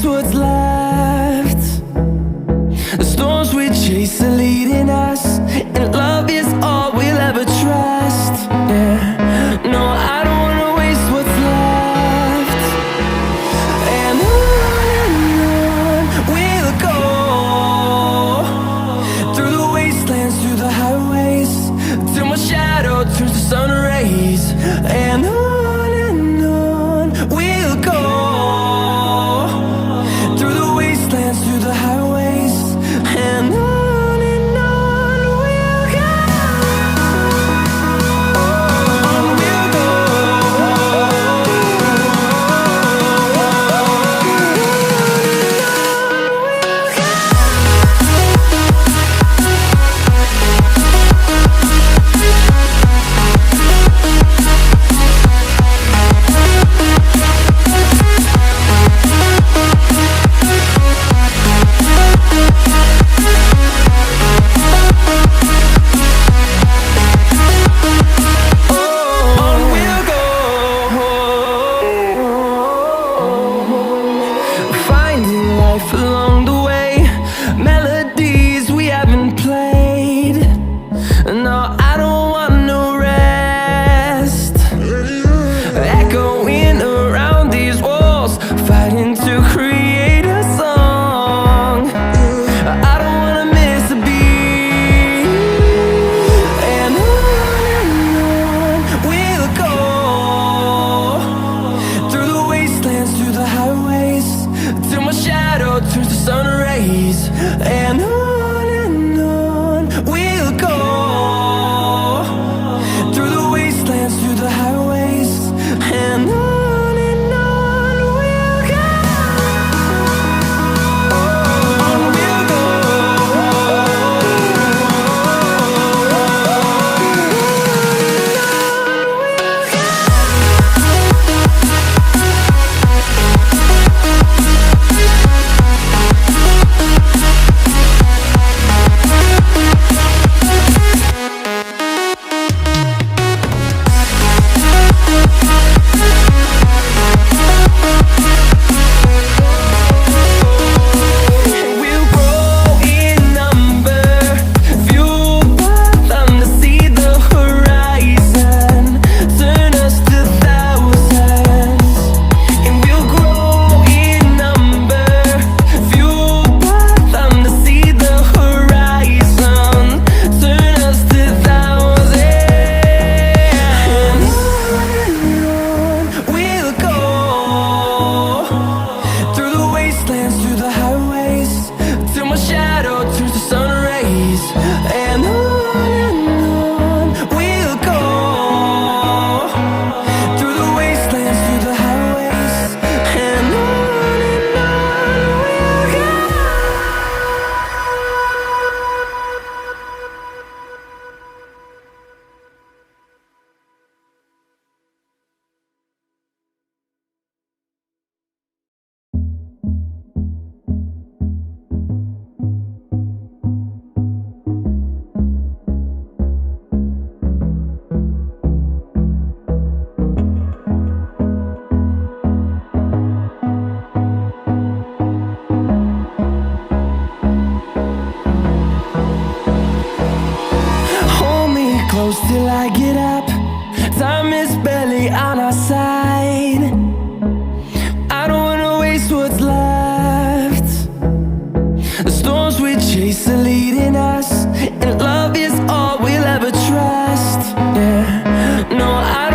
waste what's left. The storms we chase are leading us, and love is all we'll ever trust. Yeah, no, I don't wanna waste what's left. And on we'll go, through the wastelands, through the highways, till my shadow turns to sun rays. And on we'll go, through the wastelands, through the highways, and on we'll go. On we'll go. Finding life along the way, melodies we haven't played. No, I don't want no rest. Echoing around these walls, fighting to create a song. I don't wanna miss a beat. And on we'll go, through the wastelands, through the highways, till my shadow turns to sun rays. And on we'll go, through the wastelands, through the highways, and on we'll go. On we'll go. We'll grow in number, fueled by them to see the horizon, turn us to thousands. And we'll grow in number, fueled by them to see the horizon, turn us to thousands. And on we'll go, through the wastelands, through the highways, till my shadow turns to sun rays. And on we'll go, through the wastelands, through the highways, and on we'll go. Hold me close till I get up. Time is barely on our side. I don't wanna waste what's left. The storms we chase are leading us, and love is all we'll ever trust. Yeah, no, I